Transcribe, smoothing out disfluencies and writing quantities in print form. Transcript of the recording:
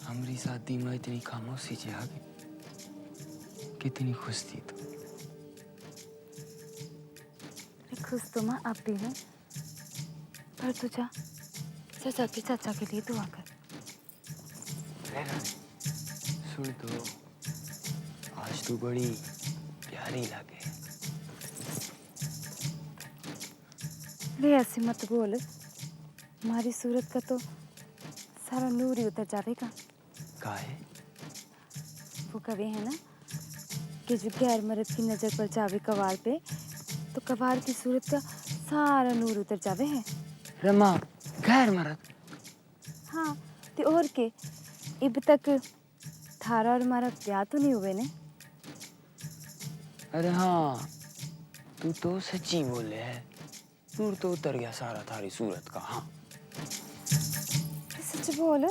हमारी शादी में इतनी खामोशी से आ गई। कितनी खुश थी तू। खुश तो मैं अब भी हूँ, पर तू जा चाचा के लिए दुआ कर। सुन तो, आज तू बड़ी प्यारी लगे। रे ऐसे मत बोल, हमारी सूरत का तो सारा नूर ही उतर जाएगा। काहे? वो कवे है ना कि जो गैर मर्द की नजर पर जावे कवार पे, तो कवार की सूरत का सारा नूर उतर जावे है। रमा, गैर मर्द? हाँ, तो और के अब तक थारा और हमारा ब्याह तो नहीं हुए ने। अरे हाँ, तू तो सच्ची बोले है। नूर तो उतर गया सारा थारी सूरत का। हाँ सच बोल।